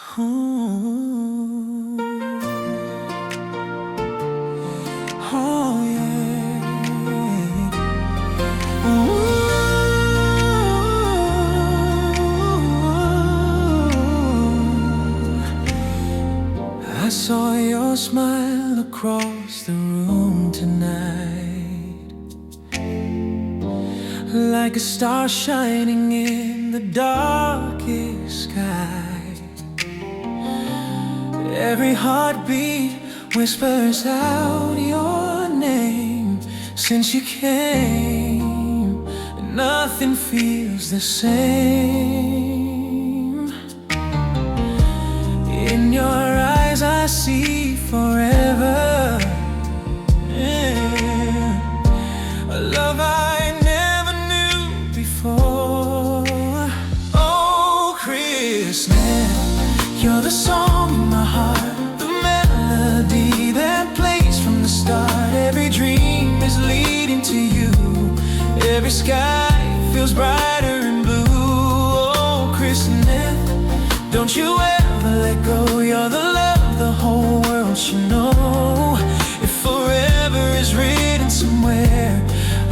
Ooh. Oh yeah. Ooh. I saw your smile across the room tonight, like a star shining in the darkest sky. Every heartbeat whispers out your name. Since you came, nothing feels the same. In your eyes I see forever, yeah. A love I never knew before. Oh, Christmas, you're the song in my heart, the melody that plays from the start. Every dream is leading to you. Every sky feels brighter and blue. Oh, Christmas, don't you ever let go. You're the love the whole world should know. If forever is written somewhere,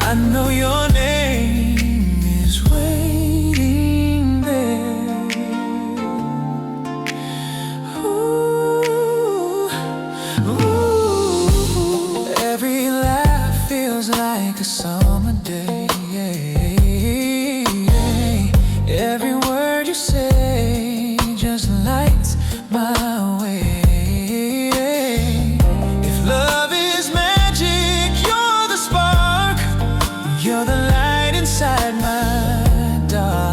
I know your name is waiting there. Ooh, ooh. Every laugh feels like a summer day. Every word you say just lights my way. If love is magic, you're the spark. You're the light inside my dark.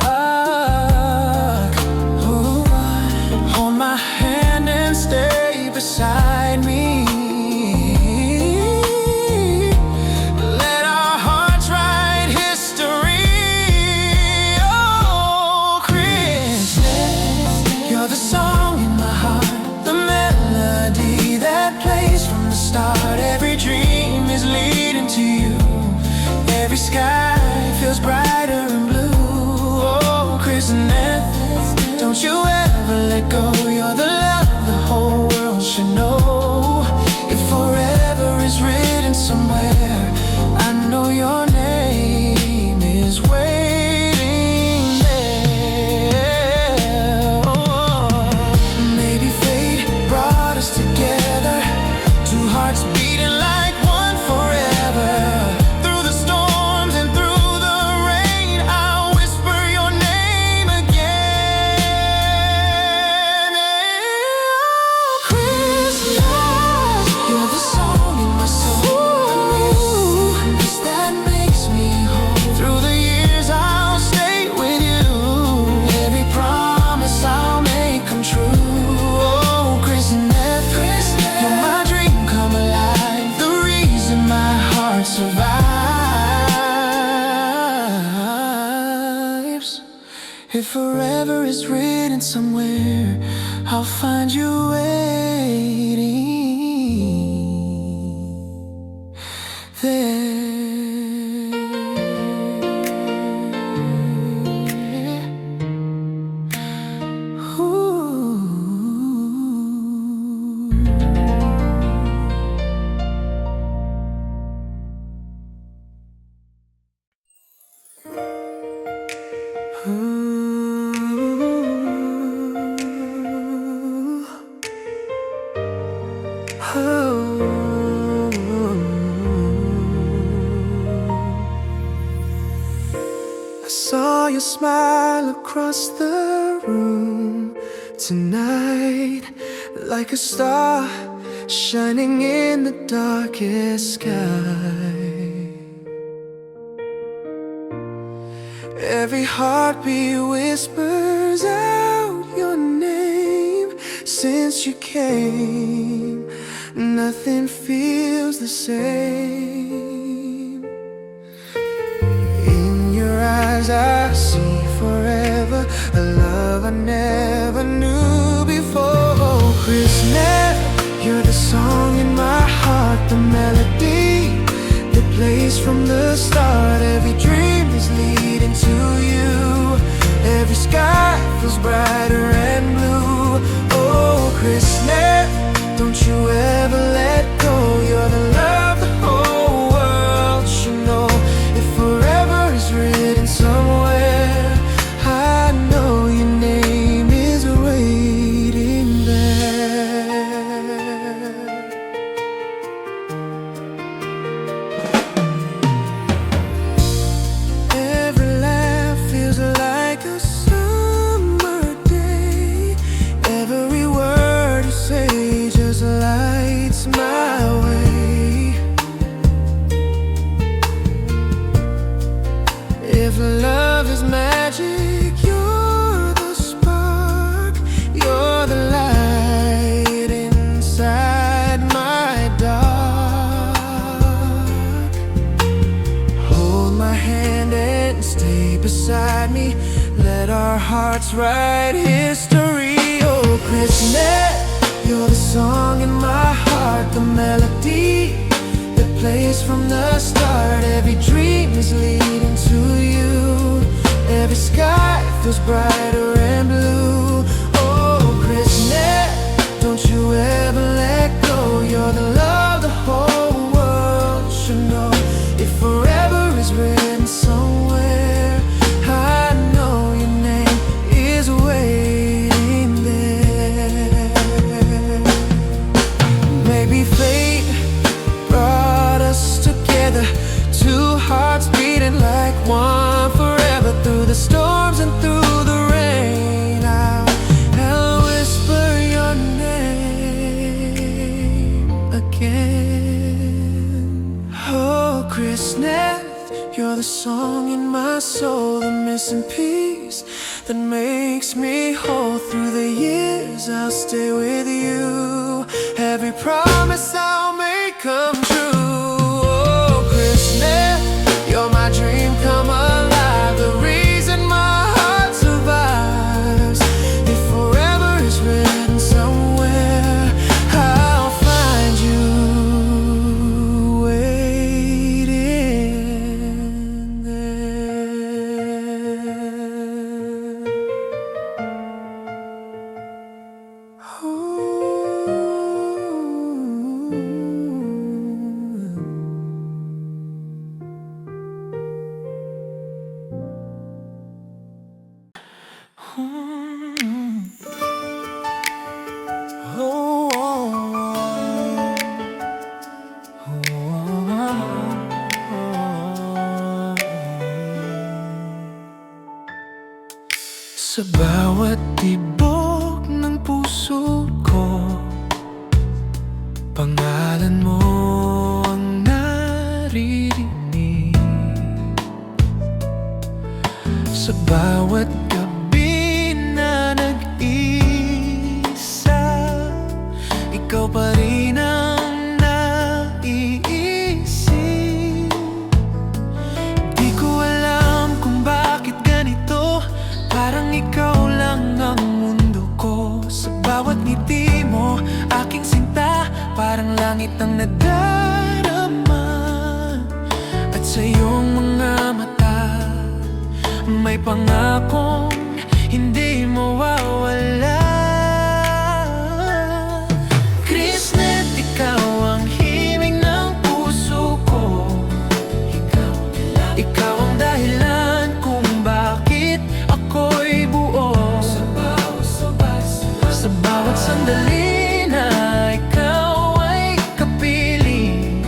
Ooh, hold my hand and stay beside me. Let our hearts write history. Oh, Christmas, you're the song in my heart, the melody that plays from the start. Every dream is leading to you. Every sky feels brighter and blue. Oh, Christmas, don't you ever let go. You're the love the whole world should know. If forever is written somewhere, I know your name is waiting there. Oh, maybe fate brought us together, two hearts beating like one forever. Through the storms and through the rain, I'll whisper your name again. Oh, Christmas, you're the song in my soul, the kiss that makes me whole. Through the years I'll stay with you. Every promise I'll make come true. Oh, Christmas, you're my dream come alive, the reason my heart survives. If forever is written somewhere, I'll find you waiting there. Ooh. I saw your smile across the room tonight, like a star shining in the darkest sky. Every heartbeat whispers out your name. Since you came, nothing feels the same. In your eyes I see forever, a love I never knew before. Oh, Christmas, you're the song in my heart, the melody that plays from the start. Every dream is leading to you. Every sky feels brighter and blue. our hearts write history. Oh, Christmas, you're the song in my heart, the melody that plays from the start. Every dream is leading to you. Every sky feels brighter and blue. Oh, Christmas, don't you ever let go. You're the love the whole world should know. If forever is written somewhere, I know your name is waiting there. Maybe fate brought us together, two hearts beating like one forever. Through the storms and through the rain, I'll whisper your name again. Oh, Christmas, you're the song in my soul, the missing piece that makes me whole. Through the years I'll stay with you. Every promise I'll make come true. Oh, Christmas, you're my dream come alive, the reason my heart survives. If forever is written somewhere, I'll find you waiting there. Sa bawat tibok ng puso ko, pangalan mo ang naririnig. Sa bawat gabi na nag-iisa, ikaw pa rin ang naiisip. Di ko alam kung bakit ganito, parang ikaw lang ang mundo ko. Sa bawat ngiti mo, aking sinta, parang langit ang nadarama. At sa iyong mga mata, may pangakong hindi mawawala. Christmas, ikaw ang himig ng puso ko. Ikaw ang dahilan kung bakit ako'y buo. Sa bawat sandali na ikaw ay kapiling,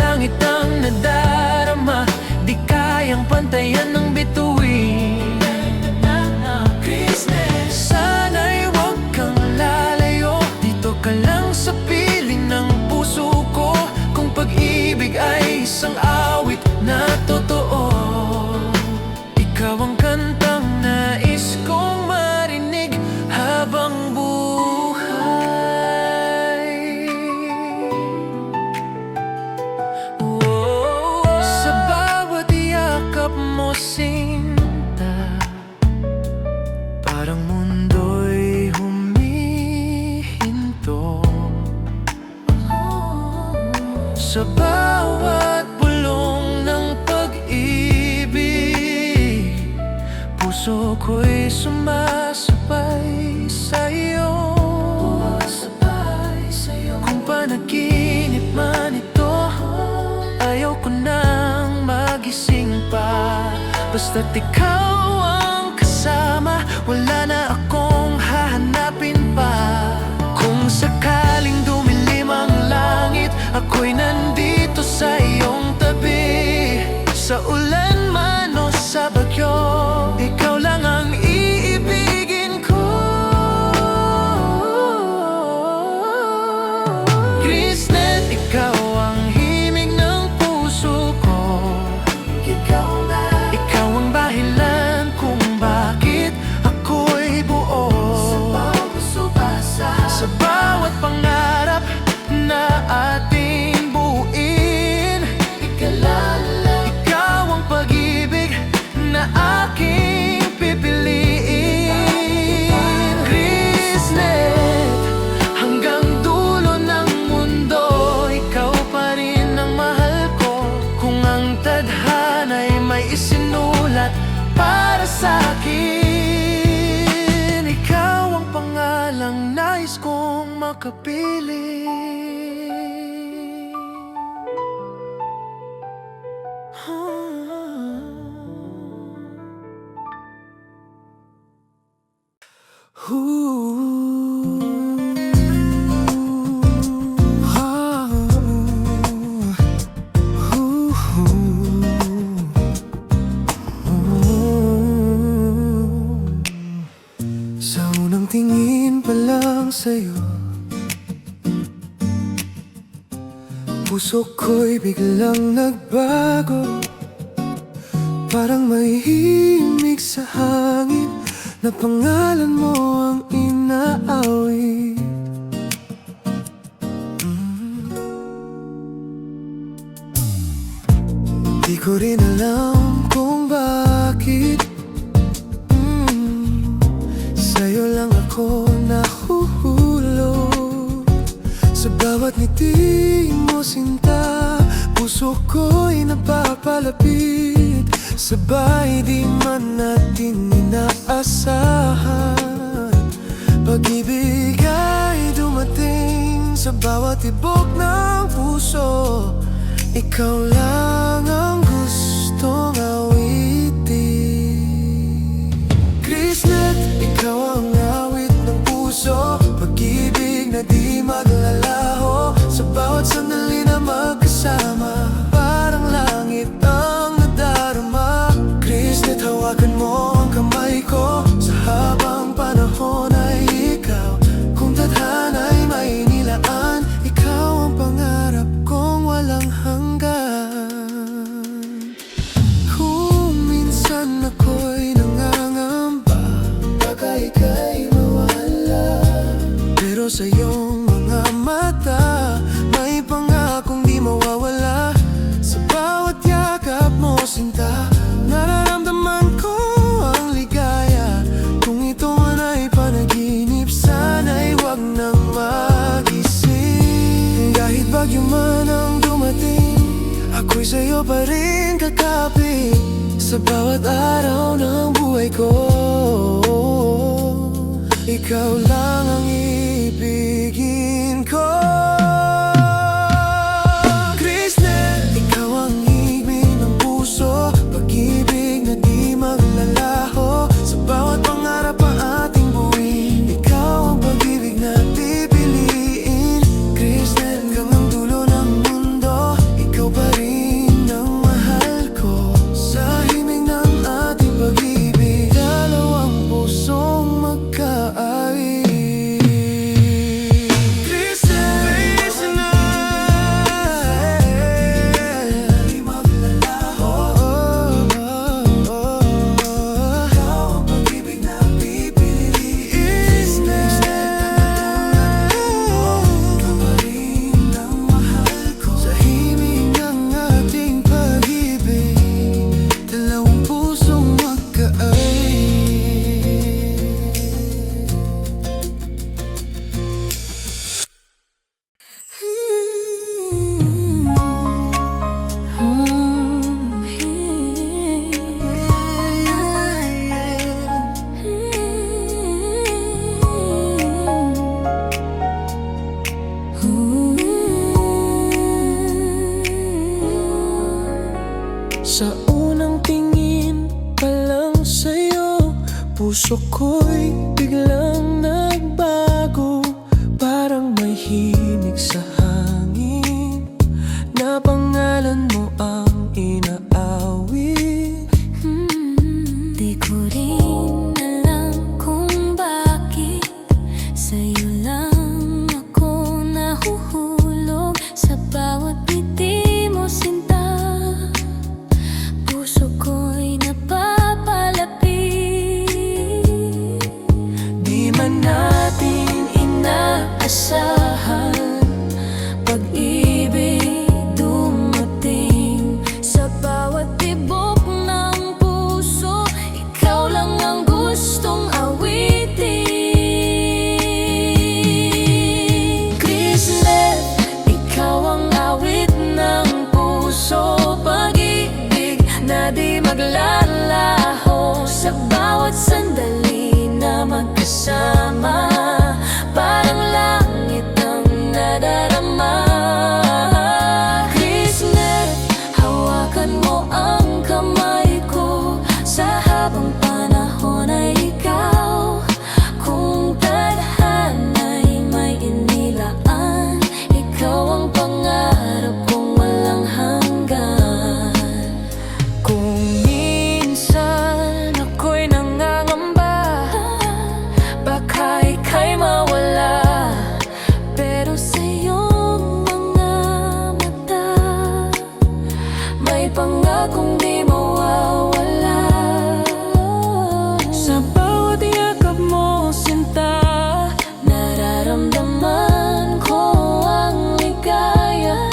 langit ang nadarama, di kayang pantayan ng bituin. Sana'y huwag kang lalayo, dito ka lang sa piling ng puso ko. Kung pag-ibig ay isang awit na totoo, ikaw ang kantang nais kong marinig habang buhay. Sa bawat yakap mo, sinta, parang mundo'y humihinto. Sa bawat bulong ng pag-ibig, puso ko'y sumasabay sa'yo. Kung panaginip man ito, ayaw ko nang magising pa. Basta't ikaw ang kasama, wala na akong hahanapin pa. Kung sakaling dumilim ang langit, ako'y nandito sa iyong tabi. Sa ulan man o sa bagyo, ikaw lang ang iibigin ko. Christmas, ikaw ang himig ng puso ko. Ikaw ang dahilan kung bakit ako'y buo. Sa bawat pangarap na ating buuin, ikaw ang makapiling. Sa unang tingin pa lang sa'yo, puso ko'y biglang nagbago. Parang may himig sa hangin na pangalan mo ang inaawit. Di ko rin alam kung bakit sa'yo lang ako nahuhulog. Sa bawat ngiti mo sinta, puso ko'y napapalapit. Sabay di man natin inaasahan, pag-ibig ay dumating sa bawat tibok ng puso. Ikaw lang ang gustong awitin. Chrisnet, ikaw ang awit ng puso, pag-ibig na di maglalaho. Sa bawat sandali na magkasama, parang langit ang nadarama. Chrisnet, hawakan mo ang kamay ko, sa habang panahon ay ikaw. Kung tadhana'y may nilaan, ikaw ang pangarap kong walang hanggan. Kung minsan ako'y nangangamba, baka ika'y mawala, pero sa iyong mga mata may pangakong di mawawala. Sa bawat yakap mo sinta, nararamdaman ko ang ligaya. Kung ito man ay panaginip, sana'y wag nang magising. Kahit bagyo man ang dumating, ako'y sa'yo pa rin kakapit. Sa bawat araw ng buhay ko, ikaw lang ang ibigin ko. Chrisnet, ikaw ang ibig ng puso, pag-ibig na di maglalaho. Sa bawat pangarap ang ating buuin, ikaw ang pag-ibig na pipiliin. Chrisnet, hanggang ang dulo ng mundo, ikaw pa rin ang mahal ko. Sa himig ng ating pag-ibig, dalawang pusong magkaawit. Sa unang tingin pa lang sa'yo, puso ko'y biglang nagbago. Parang may himig sa hangin na pangalan mo ang inaawit. Di ko rin alam kung bakit sa'yo lang ako nahuhulog. Sa bawat biti mo sinta, puso ko'y napapalapit. Di man natin inaasahan, Pag-ibig dumating sa bawat tibok ng puso. Ikaw lang ang gustong awitin. Chrisnet, ikaw ang awit ng puso, pag-ibig na di maglalaho. Sa bawat sandali na magkasama, parang langit ika'y mawala. Pero sa iyong mga mata may pangakong di mawawala. Sa bawat yakap mo, sinta, nararamdaman ko ang ligaya.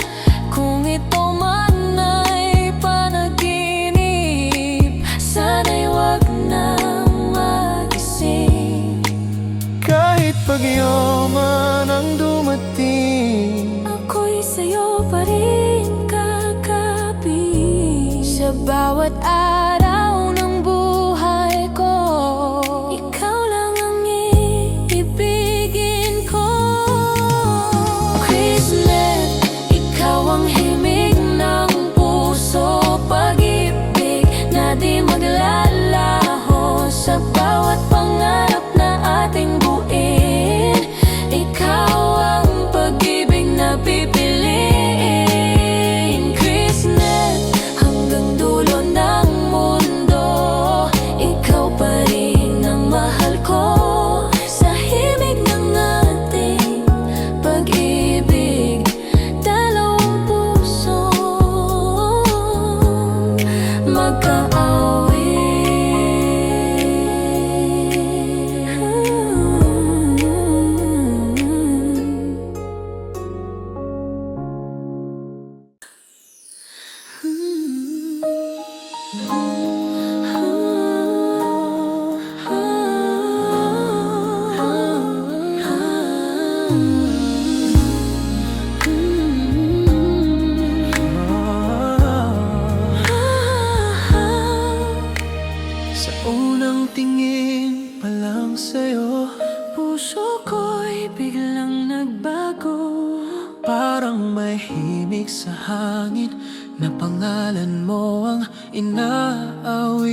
Kung ito man ay panaginip, sana'y wag nang magising. kahit bagyo man ang dumating, Ako'y sa'yo pa rin kakapiling. Sa bawat araw ng buhay ko, ikaw lang ang iibigin ko. Christmas, ikaw ang himig ng puso, pag-ibig na di maglalaho. Sa bawat pangarap na ating buuin, ikaw ang pag-ibig na pipiliin. Christmas, hanggang dulo ng mundo, ikaw pa rin ang mahal ko. Sa himig ng ating pag-ibig, dalawang puso sa unang tingin pa lang sa'yo, puso ko'y biglang nagbago. parang may himig sa hangin na pangalan mo ang inaawit.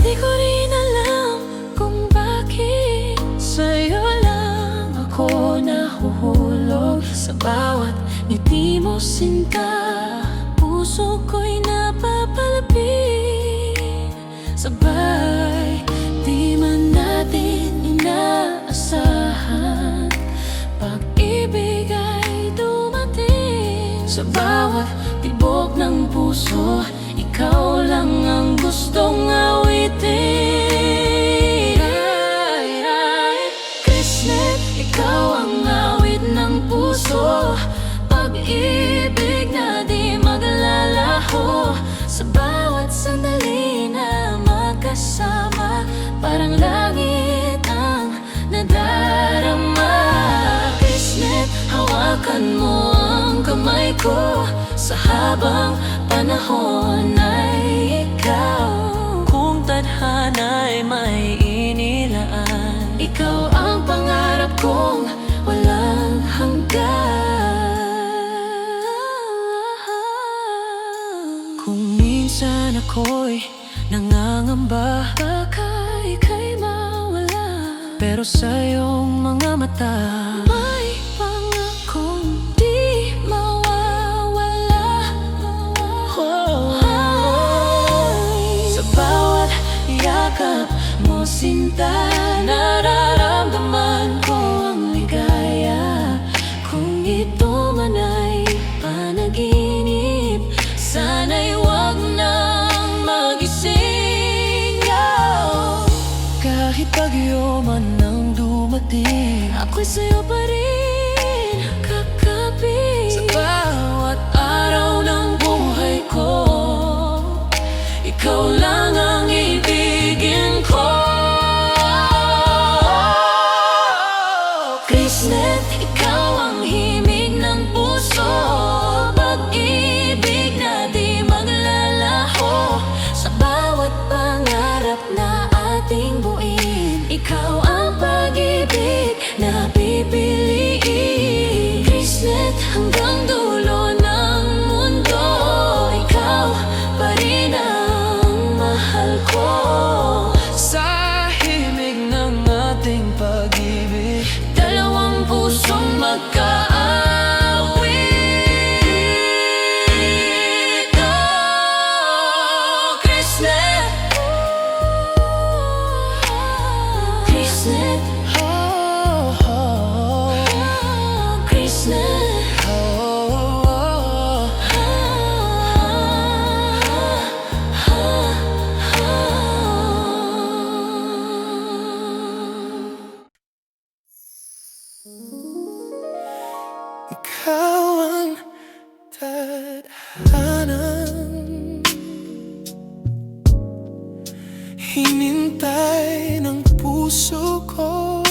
Di ko rin alam kung bakit sa'yo lang ako nahuhulog. Sa bawat ngiti mo, sinta, puso ko'y napapalapit. Sabay, di man natin inaasahan, pag-ibig ay dumating. Sa bawat tibok ng puso, ikaw lang ang gustong awitin. Christmas, ikaw ang awit ng puso, pag-ibig na di maglalaho. Sa bawat sandali na magkasama, parang langit ang nadarama. Christmas, hawakan mo ang kamay ko, sa habang panahon ay ikaw. Kung tadhana'y may inilaan, Ikaw ang pangarap kong walang hanggan. kung minsan ako'y nangangamba, Baka ika'y mawala, pero sa iyong mga mata may pangakong di mawawala. Sa bawat yakap mo, sinta, nararamdaman ko ang ligaya. Kung ito man ay panaginip, sana'y wag nang magising. kahit bagyo man ang dumating, Ako'y sa'yo pa rin kakapit. sa bawat araw ng buhay ko, ikaw lang ang ibigin ko. Christmas, ikaw ang himig ng puso, pag-ibig na di maglalaho. Sa bawat pangarap na ating buuin, ikaw ang pag-ibig na pipiliin. Christmas, hanggang dulo ng mundo, ikaw pa rin ang mahal ko. Sa himig ng ating pag-ibig, Dalawang pusong magkaawit. Oh, Christmas, Ikaw ang tadhanang hinintay ng puso ko.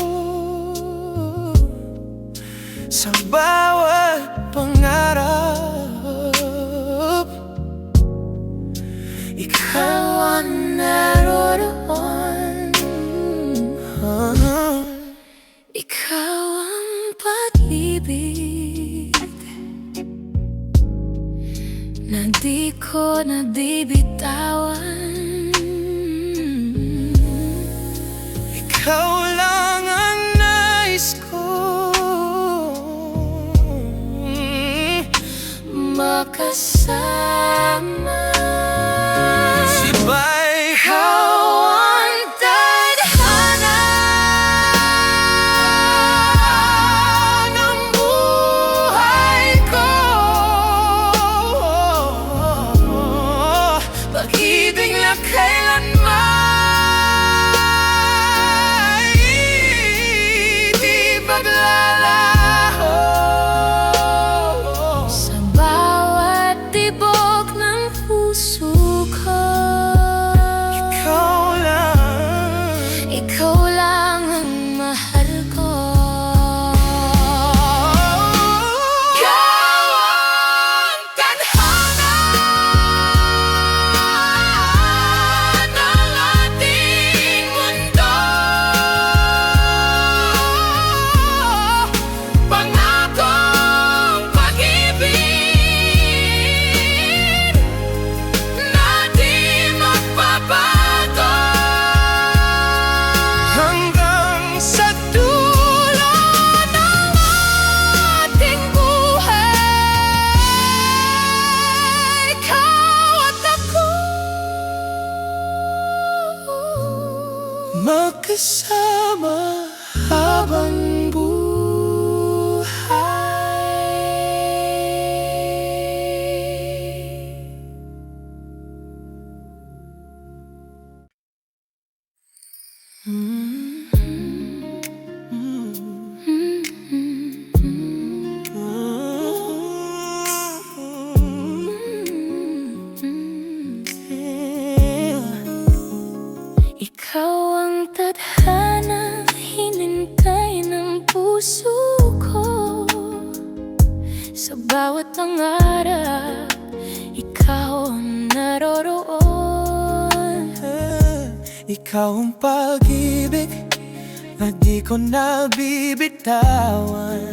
Sa bawat pangarap, ikaw ang naroroon. Ikaw ang pag-ibig na di ko nabibitawan. Ikaw lang ang nais ko makasama. Sibay Ikaw ang tadhana ng buhay ko. Pag-ibig na kailanman di maglalaho. sa bawat tibok ng puso ko. Ikaw lang ang mahal ko. Ikaw ang tadhana ng ating mundo. Pangakong pag-ibig na di magbabago. Hanggang sa dulo ng ating buhay, ikaw at ako magkasama habang buhay. Ikaw ang tadhana, hinintay ng puso ko. Sa bawat pangarap, ikaw ang naroroon. Ikaw ang pag-ibig na di ko nabibitawan.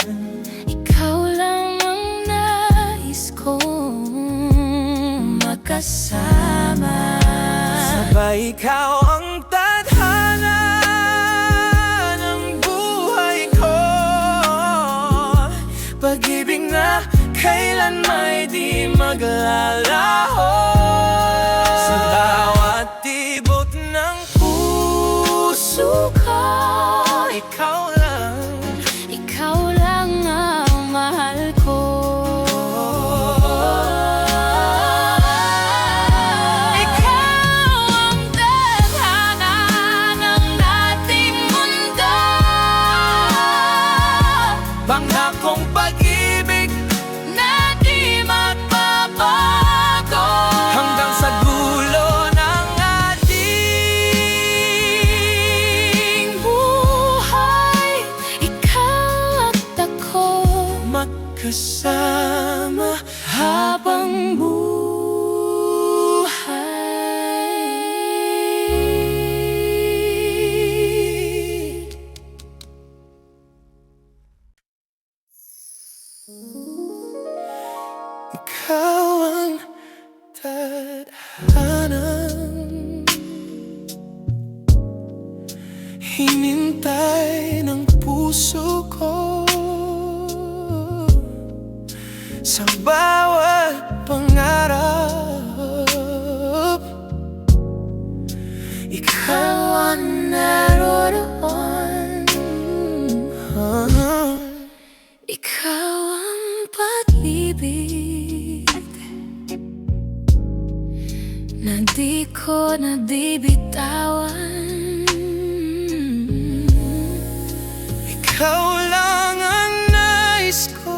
Ikaw lang ang nais kong makasama. Sabay ikaw ang tadhana ng buhay ko. Pag-ibig na kailan may di maglalaho. Sa bawat tibok ng puso ko, ikaw lang ang mahal ko. Ikaw ang tadhana ng ating mundo. pangakong pag-ibig Na di magbabago. hanggang sa dulo ng ating Buhay, ikaw at ako magkasama habang buhay. Ikaw ang tadhanang hinintay ng puso ko. Sa bawat pangarap, ikaw ang naroroon. Ikaw ang pag-ibig na di ko nabibitawan. Ikaw lang ang nais ko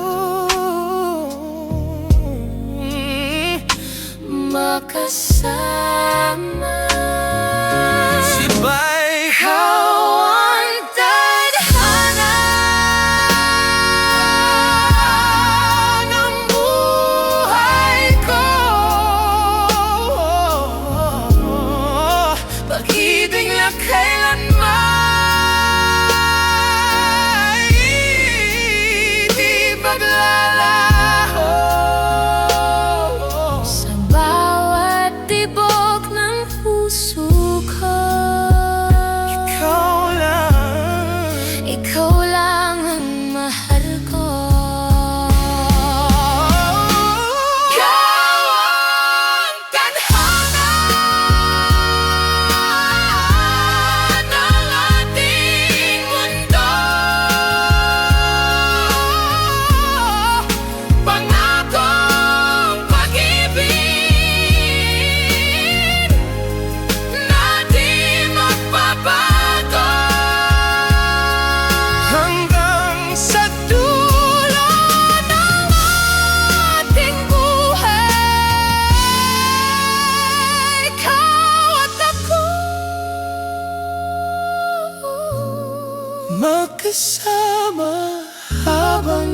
magkasama habang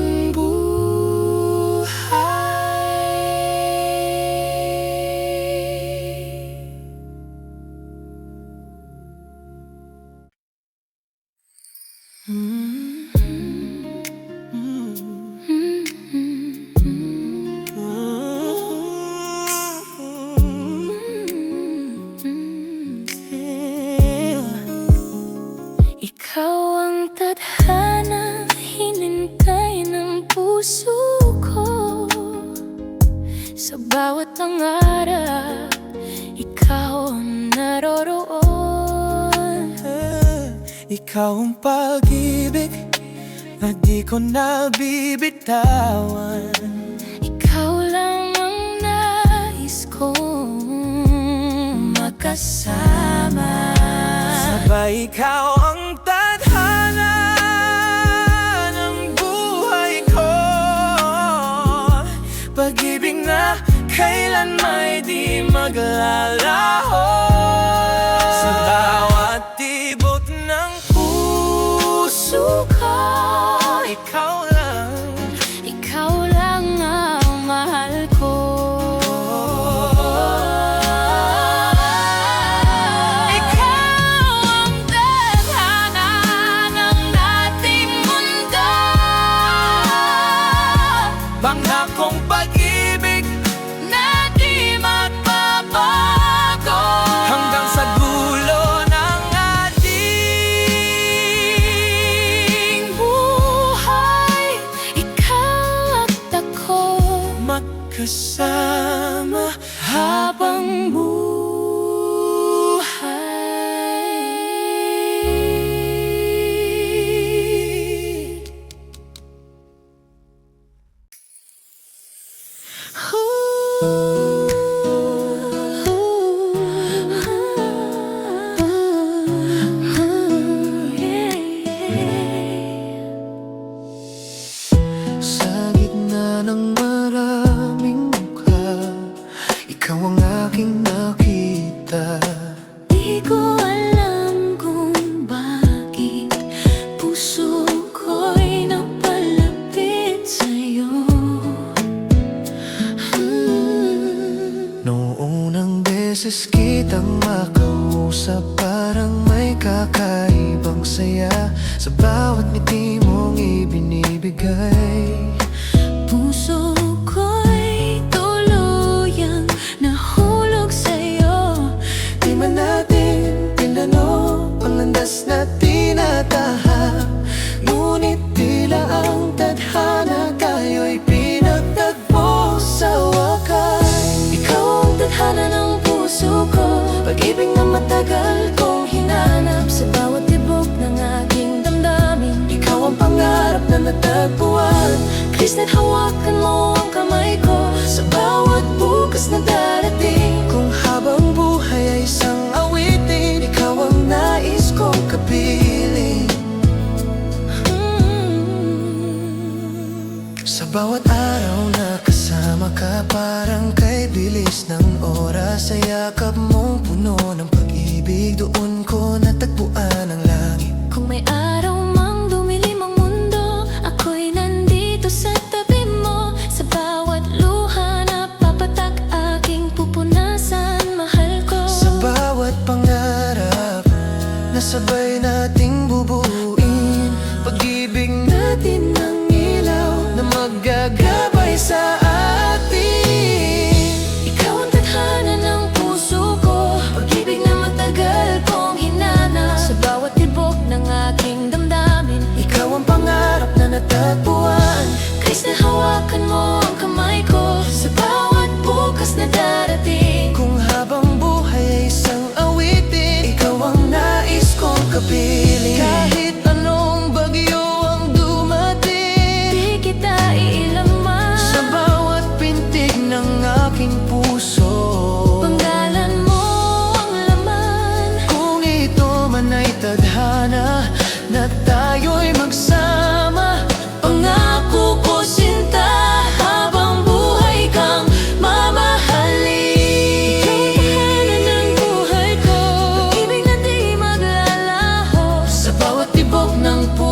Ikaw ang tadhana, hinintay ng puso ko. Sa bawat pangarap, ikaw ang naroroon. Ikaw ang pag-ibig na di ko nabibitawan. Ikaw lang ang nais kong makasama. Sabay ikaw ang tadhana ng buhay ko. Pag-ibig na kailan may di maglalaho. Sa bawat tibok ng puso ko, ikaw lang ang mahal ko. Pangakong pag-ibig na di magbabago hanggang sa dulo ng ating Buhay, ikaw at ako, magkasama habang buhay. Sa gitna ng maraming mukha, ikaw ang aking nakita. Di ko alam kung bakit puso ko'y napalapit sa'yo. Noong unang beses kitang makausap, parang may kakaibang saya sa bawat ngiti mong ibinibigay. Puso ko'y tuluyang nahulog sa'yo. Di man natin tinanong ang landas na tinatahak, ngunit tila ang tadhana tayo'y pinagtagpo sa wakas. Ikaw ang tadhana ng puso ko, pag-ibig na matagal kong hinanap sa bawat tibok ng aking damdamin. Ikaw ang pangarap na natagpuan. Krishna't hawakan mo ang kamay ko sa bawat bukas na darating. Kung habang buhay ay isang awitin, ikaw ang nais kong kapiling. Sa bawat araw na kasama ka, parang kay bilis ng oras. Sa yakap mong puno ng pag-ibig, doon ko natagpuan ang langit. Kung may araw mang dumilim ang mundo, ako'y nandito sa tabi mo. Sa bawat luha na papatak, aking pupunasan, mahal ko. Sa bawat pangarap na sabay nating bubuin, pag-ibig natin ang ilaw na maggagabay sa atin. Ikaw ang tadhana ng puso ko, pag-ibig na matagal kong hinanap sa bawat tibok ng aking damdamin. Ikaw ang pangarap na natagpuan. Krishna, hawakan mo ang kamay ko sa bawat bukas na darating. Kung habang buhay ay isang awitin, ikaw ang nais kong kapiling. Kahit anong bagyo ang dumating, Di kita iilaman sa bawat pintig ng aking puso. Panggalan mo ang laman. Kung ito man ay tadhana na tayo'y magsama, Pangako ko sinta, habang buhay kang mamahalin. Ikaw ang tadhana ng buhay ko, pag-ibig na di maglalaho sa bawat tibok ng puso.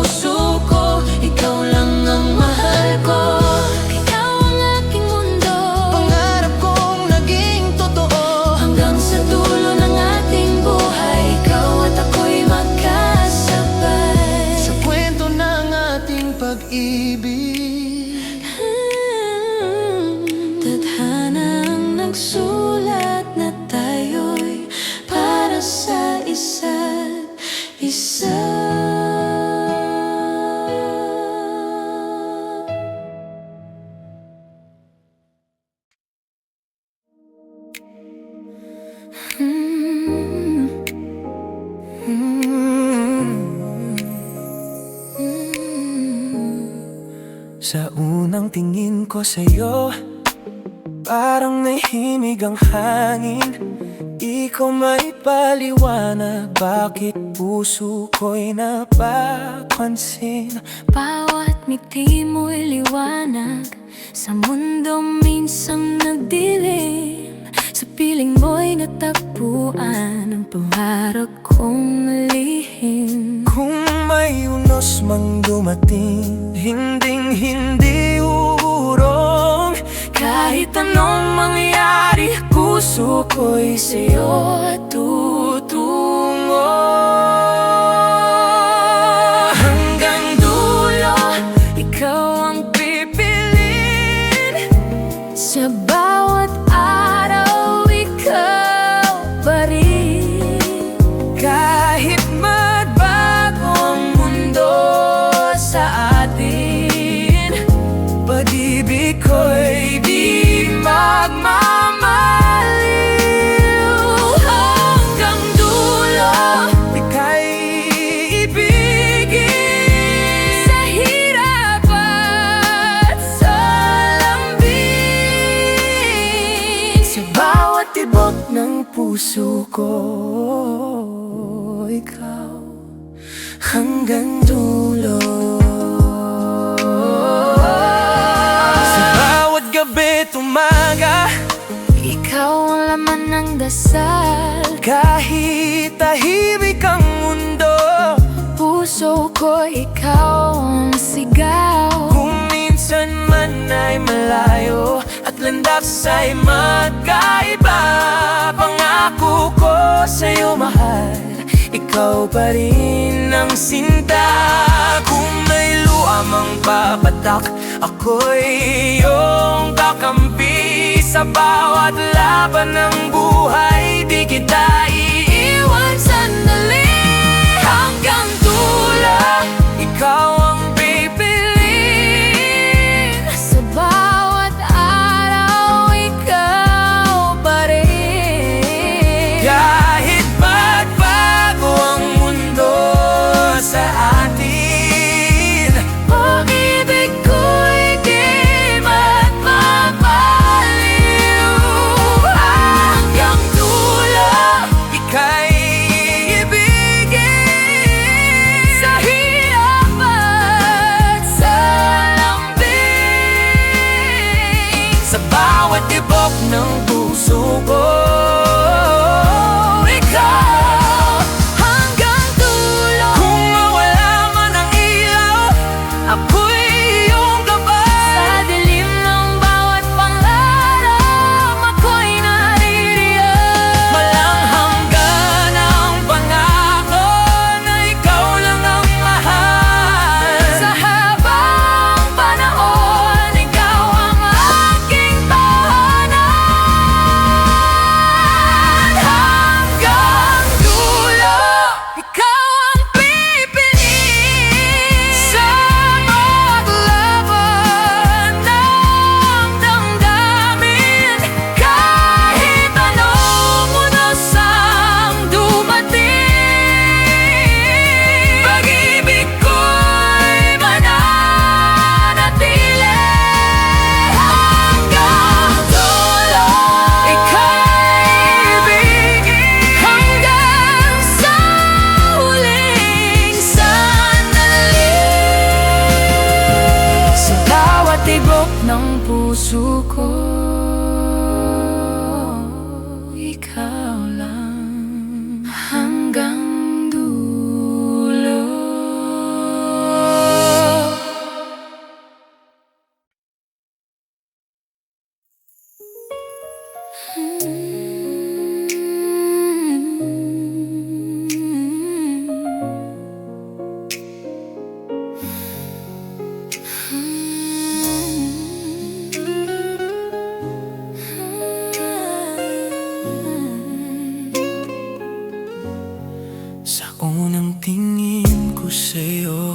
pag-ibig. Tadhana ang nagsulat na tayo'y para sa isa't isa. Sa unang tingin ko sa'yo, parang nahimig ang hangin. Di ko may paliwanag bakit puso ko'y napapansin. Bawat ngiti mo'y liwanag sa mundo minsan nagdilim. Sa piling mo'y natagpuan ang pangarap kong lihim. Kung may unos mang dumating, hinding-hindi uurong. Kahit anong mangyari, puso ko'y sa'yo tutungo. Hanggang dulo, ikaw ang pipiliin. Sa bawat araw, ikaw pa rin. Kahit magbago ang mundo sa atin, pag-ibig ko'y di magmamaliw. Hanggang dulo, Ika'y ibigin. sa hirap at sa lambing. Sa bawat tibok ng puso ko, ikaw hanggang dulo. Sa bawat gabi't umaga, Ikaw ang laman ng dasal. kahit tahimik ang mundo, Puso ko, ikaw ang sigaw. kung minsan man ay malayo at landas ay magkaiba, pangako ko sa'yo mahal, ikaw pa rin ang sinta. Kung may luha mang papatak, ako'y iyong kakampi. Sa bawat laban ng buhay, di kita iiwan sandali. Hanggang dulo, ikaw ang pipiliin. Sa bawat araw, ikaw pa rin. Kahit magbago ang mundo sa atin, Pag-ibig ko'y di magmamaliw. hanggang dulo, ika'y ibigin. Sa hirap at sa lambing. Sa bawat tibok ng puso ko, ikaw Hanggang dulo, kung mawala man ang ilaw, ako'y iyong gabay. sa dilim ng bawat pangarap, ako'y naririyan. Malanghanggan ang pangako na ikaw lang ang mahal. Sa habang panahon, ikaw ang aking tahanan. Hanggang dulo, ikaw ang pipiliin. Sa maglaban ng damdamin, kahit anong unos ang dumating, Pag-ibig ko'y mananatili. Hanggang dulo, ika'y ibigin. hanggang sa huling sandali. Sa bawat tibok ng puso ko, ikaw lang hanggang dulo. sa'yo.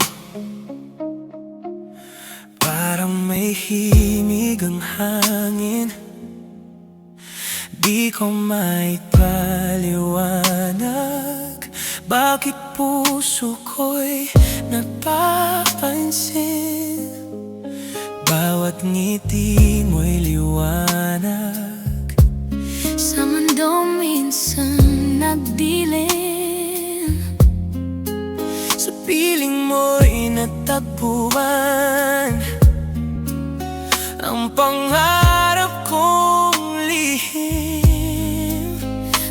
Parang may himig ang hangin, di ko maipaliwanag bakit puso ko'y napapansin. Bawat ngiti mo'y liwanag Sa mundo minsan nagdilim, sa piling mo'y natagpuan ang pangarap kong lihim.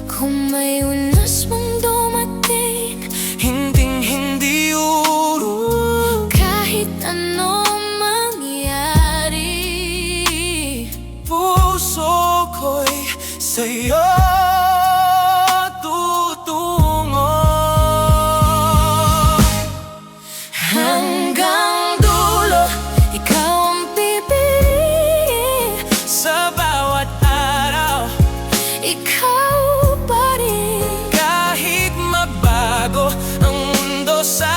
kung may unas mong dumating, Hinding-hindi urong kahit anong mangyari, puso ko'y sa'yo tutungo. hanggang dulo ikaw ang pipiliin. Sa bawat araw, Ikaw pa rin, kahit mabago ang mundo sa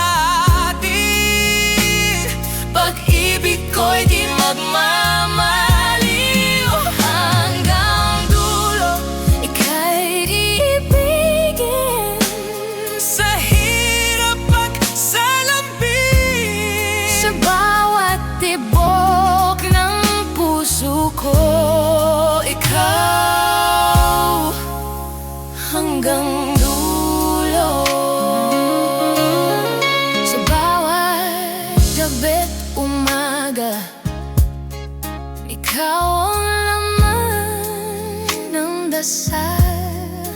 atin, pag-ibig ko'y di magmamaliw. Hanggang dulo ika'y ibigin. sa hirap at sa lambing. Sa bawat tibok ng puso ko, ikaw hanggang dulo. Sa bawat gabi't umaga, ikaw ang laman ng dasal.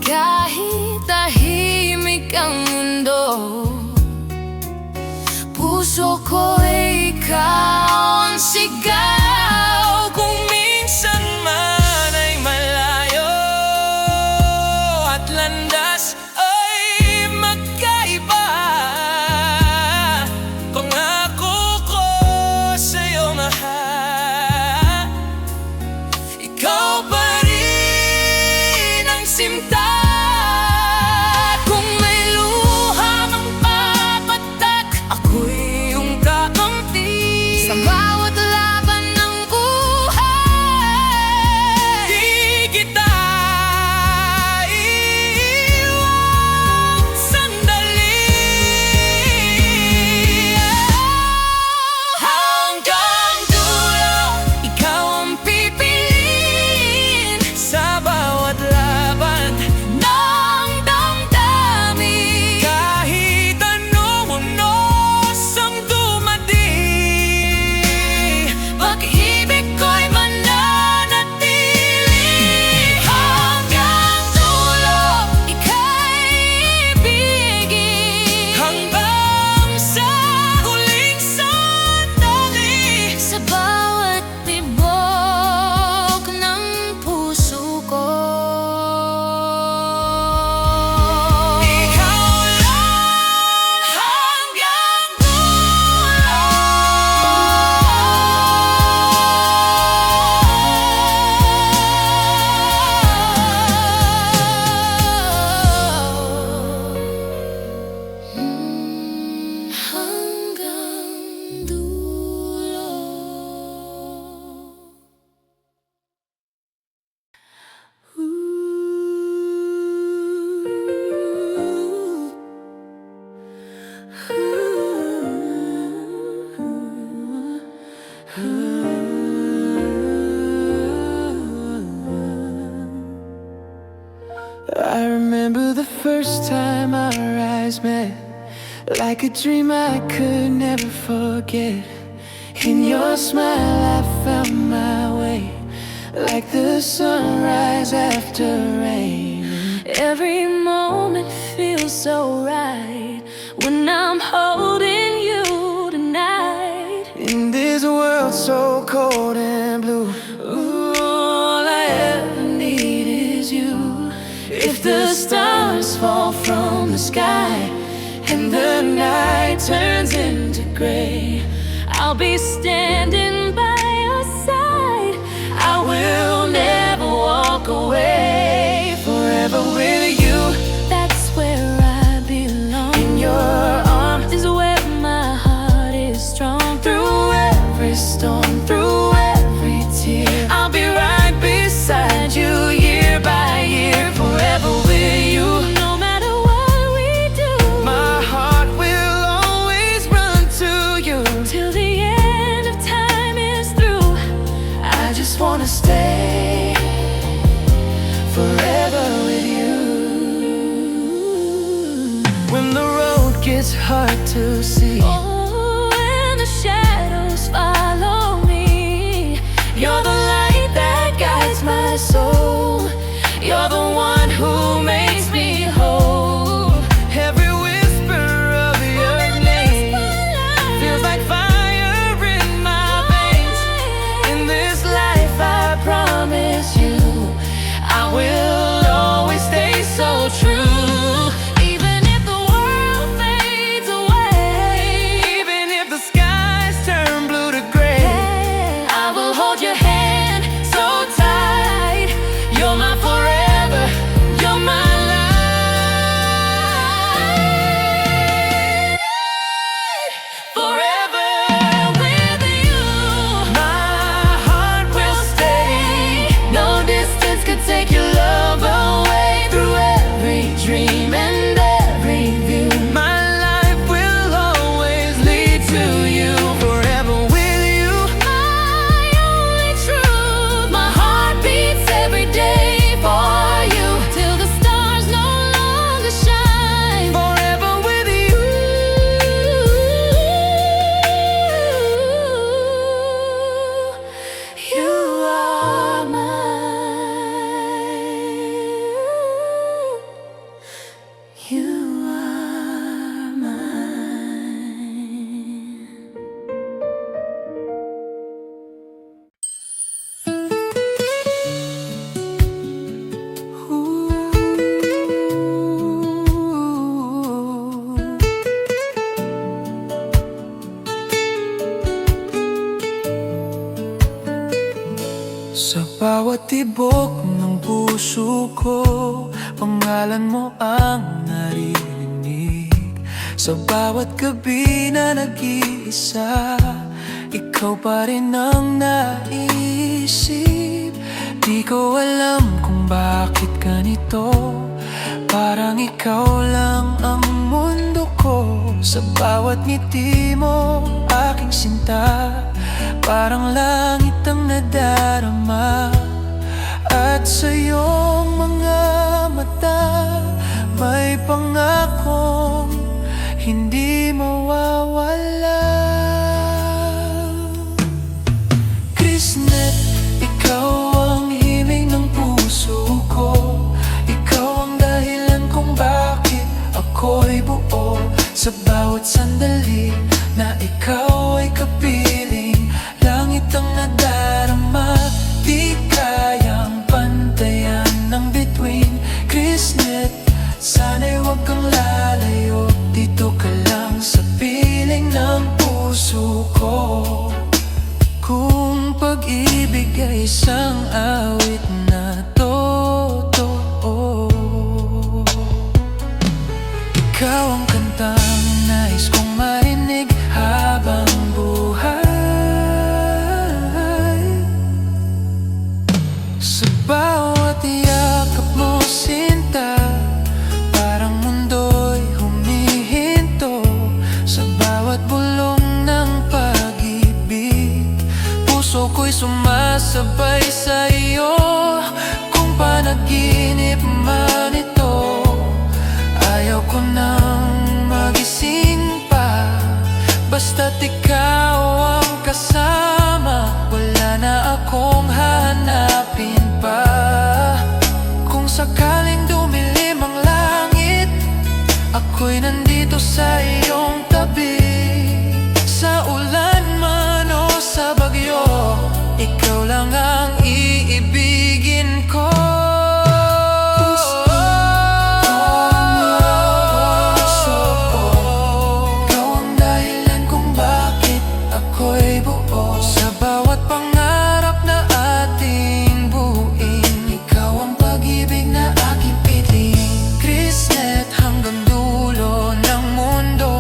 Kahit tahimik ang mundo, puso ko ikaw ang sigaw. Kung minsan man ay malayo at landas ay magkaiba, pangako ko sa'yo, mahal, ikaw pa rin ang sinta. Kung may luha mang papatak, ako'y iyong kakampi. Sa bawat laban ng buhay, Di kita iiwan sandali. hanggang dulo ikaw ang pipiliin. Sa bawat laban, Ng damdamin, kahit anong unos ang dumating, pag-ibig ko'y mananatili. Hanggang dulo ika'y ibigin. hanggang sa huling sandali. Sa bawat tibok ng puso ko, Ikaw lang hanggang hanggang dulo. I remember the first time our eyes met, like a dream I could never forget. In your smile I found my way, like the sunrise after rain. Every moment feels so right when I'm holding you tonight. In this world so cold and blue, all I ever need is you. If the stars fall from the sky and the night turns into gray, I'll be standing by your side. I will never walk away. Forever with you, That's where I belong. in your arms Is hard to see. Oh, when the shadows follow me, You're the light that guides my soul. You're the one who makes me whole. Every whisper of your name feels like fire in my veins. In this life I promise you, I will always stay so true. even if the world fades away, Even if the skies turn blue to gray, I will hold your hand so tight. you're my forever, you're my light. Forever with you, My heart will stay. no distance could take your love away. Through every dream and every view, my life will always lead to you. Forever with you, My only truth, my heart beats every day for you, till the stars no longer shine. forever with you. You are mine. You are mine. Sa bawat tibok ng puso ko, pangalan mo ang naririnig. Sa bawat gabi na nag-iisa, ikaw pa rin ang naisip. Di ko alam kung bakit ganito, parang ikaw lang ang mundo ko. Sa bawat ngiti mo, aking sinta, parang langit ang nadarama. At sa iyong mga mata, may pangakong hindi mawawala. Christnet, ikaw ang himig ng puso ko. Ikaw ang dahilan kung bakit ako'y buo. Sa bawat sandali na ikaw ay kapiling, langit ang nadarama. Di kayang pantayan ng bituin. Christnet, sana'y huwag kang lalayo. Dito ka lang sa piling ng puso ko. Kung pag-ibig ay isang awit na totoo, ikaw ang kantang nais kong marinig habang buhay. Sa bawat yakap mo, sinta, parang mundo'y humihinto. Sa bawat bulong ng pag-ibig, puso ko'y sumasabay sa iyo. Kung panaginip man ito, ayaw ko nang magising pa. Basta't ikaw ang kasama, wala na akong hahanapin pa. Kung sakaling dumilim ang langit, ako'y nandito sa iyong tabi. Sa ulan man o sa bagyo, ikaw lang ang iibigin ko. Ikaw ang dahilan kung bakit ako'y buo. Sa bawat pangarap na ating buuin, ikaw ang pag-ibig na aking piling. Christnet, hanggang dulo ng mundo,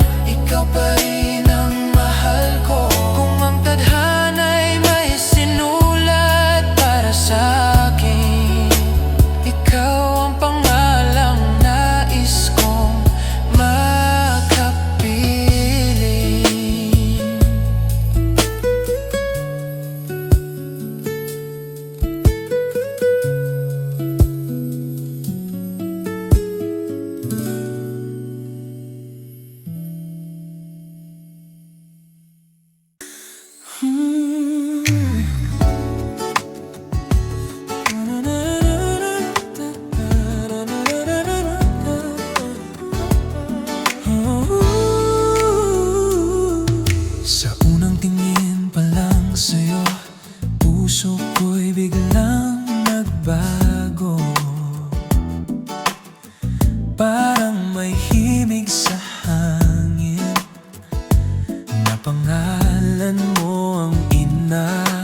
pangalan mo ang inaawit.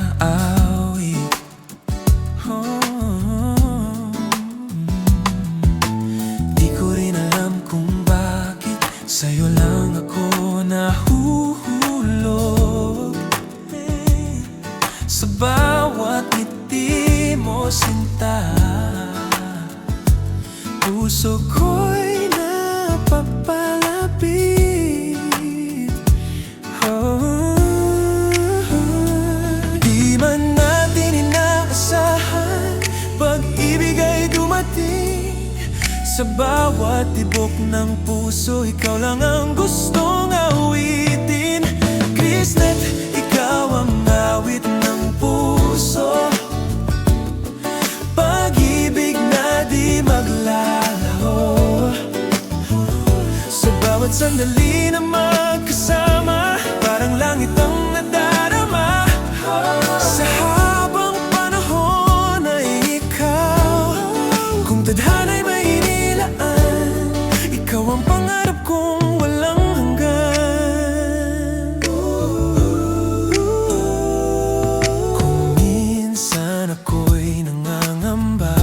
Di ko rin alam kung bakit sa'yo lang ako nahuhulog. Sa bawat ngiti mo, sinta, puso ko'y napapalapit. Di man natin inaasahan, pag-ibig ay dumating. Sa bawat tibok ng puso, ikaw lang ang gustong awitin. Chrisnet, ikaw ang awit ng puso, pag-ibig na di maglalaho. Sa bawat sandali na magkasama, parang langit ang nadarama. Sa habang panahon ay ikaw, kung tadhana'y may inilaan, ikaw ang pangarap kong walang hanggan. Kung minsan ako'y nangangamba,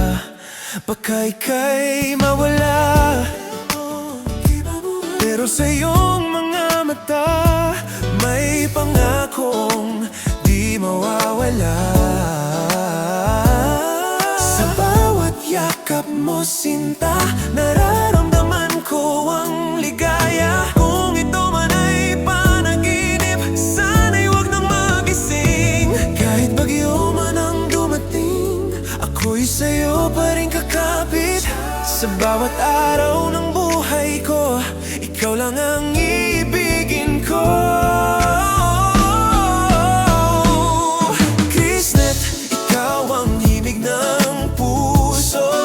baka ika'y mawala, pero sa iyong mga mata may pangakong di mawawala. Sa bawat yakap mo, sinta, nararamdaman ko ang ligaya. Kung ito man ay panaginip, sana'y huwag nang magising. Kahit bagyo man ang dumating, ako'y sa'yo pa rin kakapit. Sa bawat araw ng buhay ko, ikaw lang ang iibigin ko. Chrisnet, ikaw ang himig ng puso,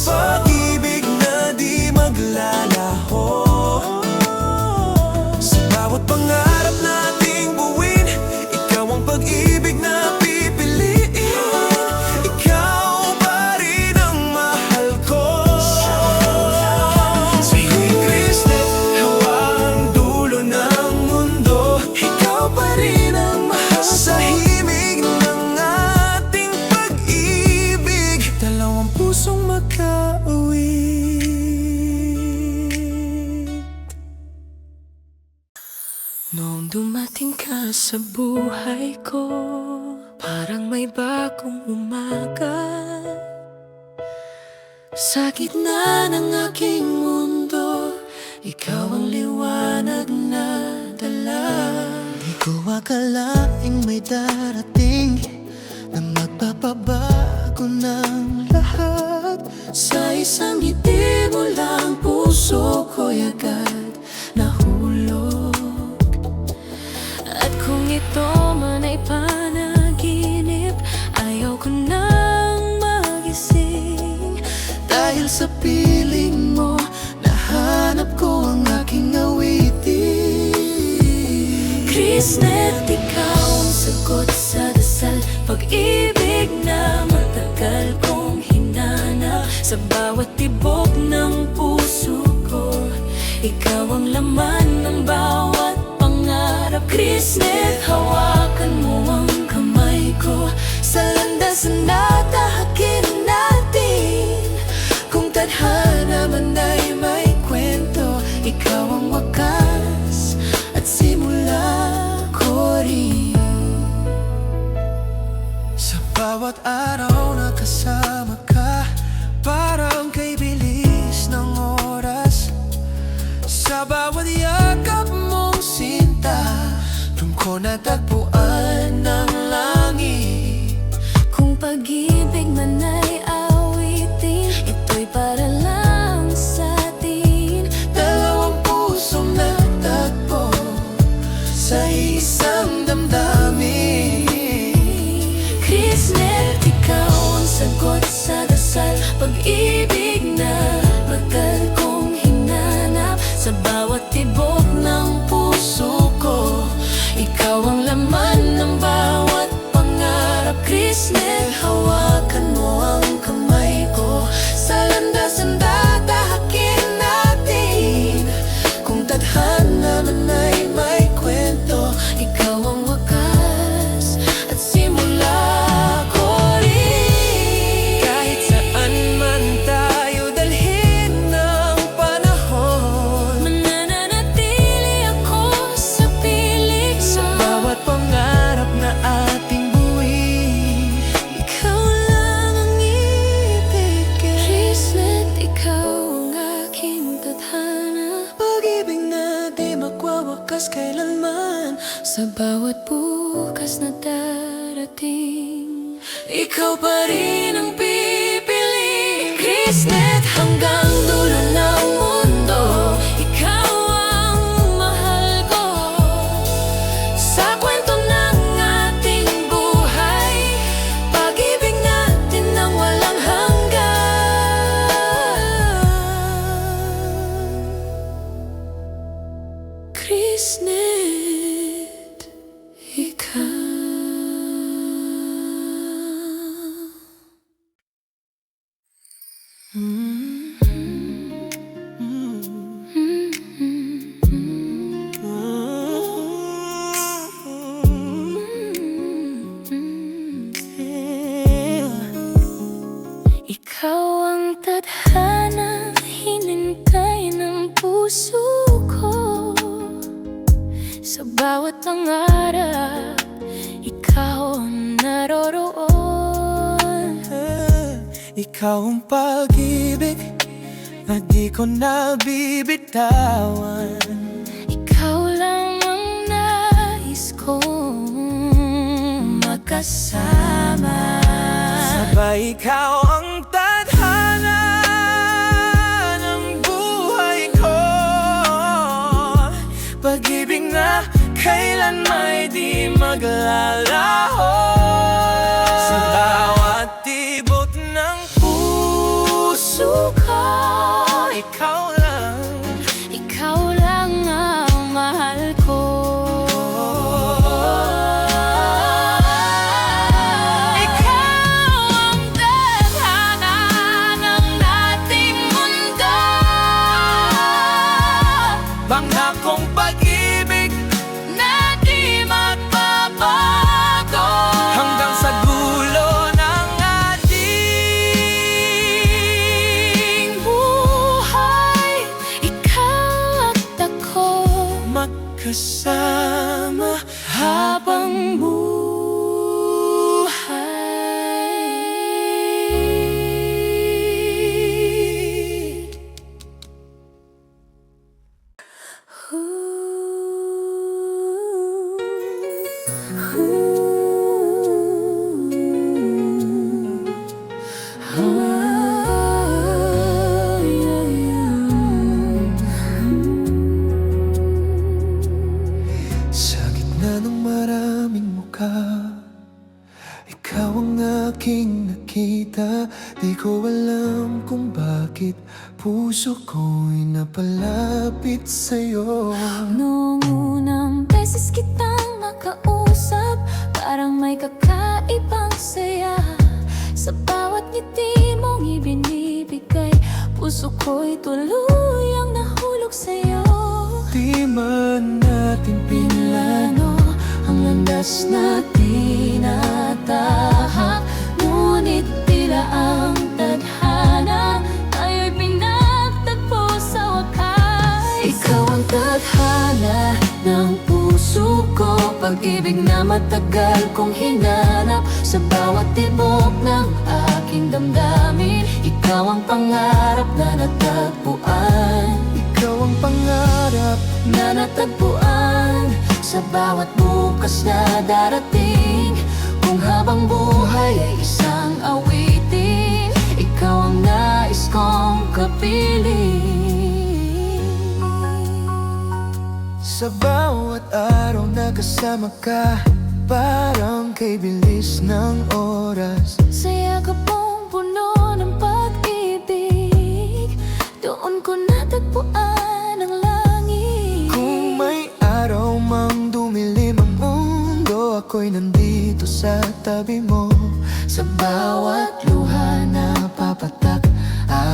pag-ibig na di maglalaho. Sa bawat pangarap nating buwin, ikaw ang pag-ibig na pipiliin. Ikaw pa rin ang mahal ko. Sa'yo'y Chrisnet, hawa ang dulo ng mundo. Ikaw pa rin ang mahal sa himig ng ating pag-ibig. Dalawang pusong magkauwit. Noong dumating ka sa buhay ko, parang may bagong umaga. Sa gitna ng aking mundo, ikaw ang liwanag na dala. Di ko akalaing may darating na magpapabago ng lahat. Sa isang ngiti mo lang, puso ko'y agad nahulog. At kung ito man ay panaginip, ayaw ko nang magising. Dahil sa piling mo, nahanap ko ang aking awitin. Chrisnet, ikaw ang sagot sa dasal, pag-ibig na matagal kong hinanap. Sa bawat tibok ng puso ko, ikaw ang laman ng bawat pangarap. Chrisnet, hawakan mo ang kamay ko, sa landasan na tahakin natin. Kung tadhana man ay may kwento, ikaw ang wakas at simula ko rin. Sa bawat araw na kasama ka, parang kay bilis ng oras. Sa bawat yakap mong sinta, doon ko natagpuan ng langit. Kung pag-ibig man ay awitin, ito'y para lang sa atin. Dalawang pusong natagpo sa isang damdamin. Chrisnet, ikaw ang sagot sa dasal, pag-ibig na matagal kong hinanap. Sa bawat tibok ng puso ko, ikaw ang laman ng bawat pangarap. Chrisnet, hawakan mo ang kamay ko, sa landasan dadahakin natin. Kung tadhana man ay may wakas kailanman. Sa bawat bukas na darating, Ikaw pa rin ang pipili. Chrisnet, hanggang dulo ng mundo, ikaw ang mahal ko. Sa kwento ng ating buhay, pag-ibig natin ang walang hanggan. Chrisnet, ikaw. Ikaw ang tadhana, hinintay ng puso ko. Sa bawat pangarap, ikaw ang naroroon. Ikaw ang pag-ibig na di ko nabibitawan. Ikaw lang ang nais kong makasama. Sabay ikaw ang tadhana ng buhay ko. Pag-ibig na kailan may di maglalaho. Sa bawat tibok ng puso ko, ikaw lang ang mahal ko. Ikaw ang tadhana ng ating mundo. Pangakong pag-ibig Na di magbabago hanggang sa dulo ng ating buhay. Ikaw at ako, magkasama habang buhay. Sa gitna ng maraming mukha, ikaw ang aking nakita. Di ko alam kung bakit puso ko'y napalapit sa'yo. Noong unang beses kitang makausap, parang may kakaibang saya. Sa bawat ngiti mong ibinibigay, puso ko'y tuluyang nahulog sa'yo. Di man natin pinlano Ang landas na tinatahak, ngunit tila ang tadhana tayo'y pinagtagpo sa wakas. Ikaw ang tadhana ng puso ko, pag-ibig na matagal kong hinanap. Sa bawat tibok ng aking damdamin, ikaw ang pangarap na natagpuan. Ikaw ang pangarap Na natagpuan sa bawat bukas na darating. Kung habang buhay ay isang awitin, ikaw ang nais kong kapiling. sa bawat araw na kasama ka. Parang kay bilis ng oras. Sa yakap mong puno ng pag-ibig, doon ko natagpuan ang langit. Kung may araw mang dumilim ang mundo, ako'y nandito sa tabi mo. Sa bawat luha na papatak,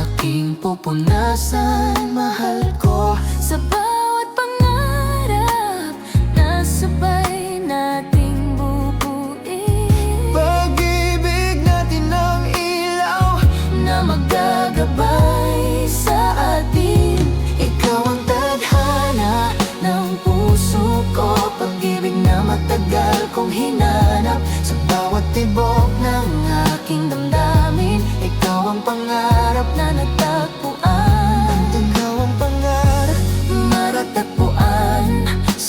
aking pupunasan, mahal ko. Sa bawat pangarap na sabay nating bubuin, Pag-ibig natin ang ilaw na maggagabay sa atin. Ikaw ang tadhana ng puso ko, pag-ibig na matagal kong hinanap. sa bawat tibok ng Aking damdamin, ikaw ang pangarap na natagpuan. ikaw ang pangarap. Maratagpuan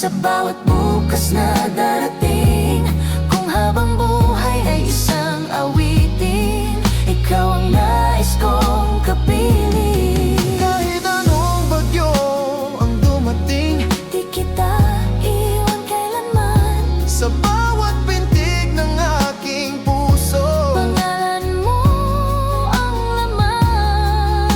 sa bawat bukas na darating. Kung habang buhay ay isang awitin, ikaw ang nais kong kapiling. Kahit anong bagyo ang dumating, Di kita iwan kailanman. sa bawat pintig ng aking puso, Pangalan mo ang laman.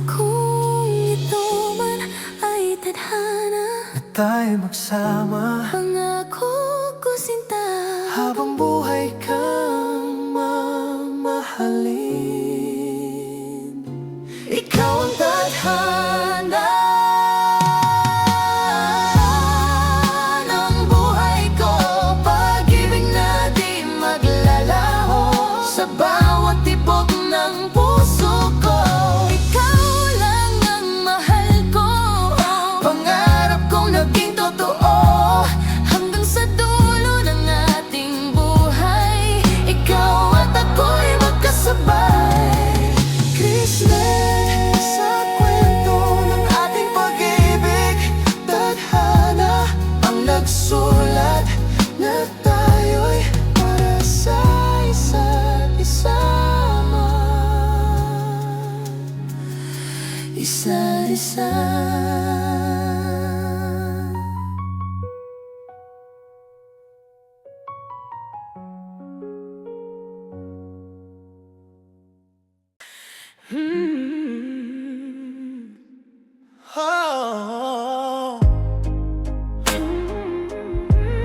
Kung ito man ay tadhana, na tayo magsama pangako ko sinta. habang buhay kang mamahalin. Ikaw ang tadhana ng buhay ko, pag-ibig na di maglalaho sa bawat tibok ng puso ko. Ikaw lang ang mahal ko, pangarap kong naging totoo. Hanggang sa dulo ng ating buhay, ikaw at ako'y magkasabay. Krisnet, sa kwento ng ating pag-ibig, tadhana ang nagsulat na tayo'y para sa isa't isa. Isa't isa. Oh,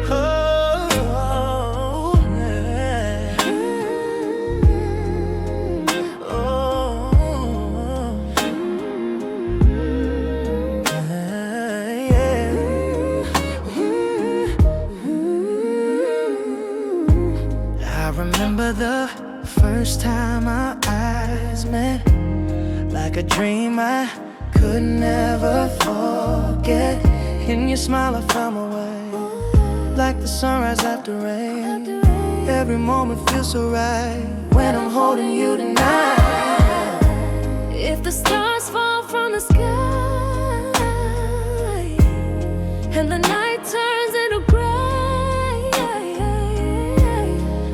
oh, yeah. Oh, yeah. I remember the first time our eyes met, like a dream I could never forget. In your smile I found my way, like the sunrise after rain. Every moment feels so right when I'm holding you tonight. If the stars fall from the sky and the night turns into gray,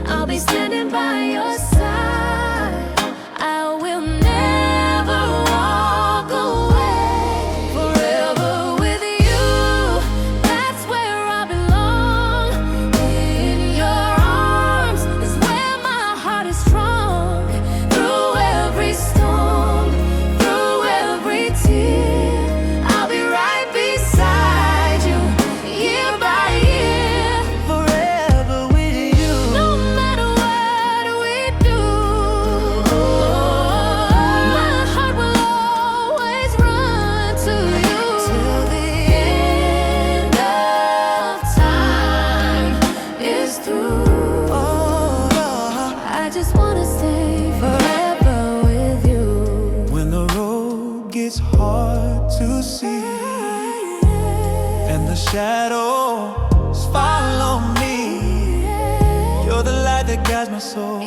I'll be standing by your side. I will never walk away. Forever with you, that's where I belong. In your arms is where my heart is strong. Through every storm, through every tear, I'll be right beside you, year by year. Forever with you. No matter what we do, my heart will always run to you till the end of time is through. I just wanna stay forever with you. When the road gets hard to see and the shadows follow me, you're the light that guides my soul.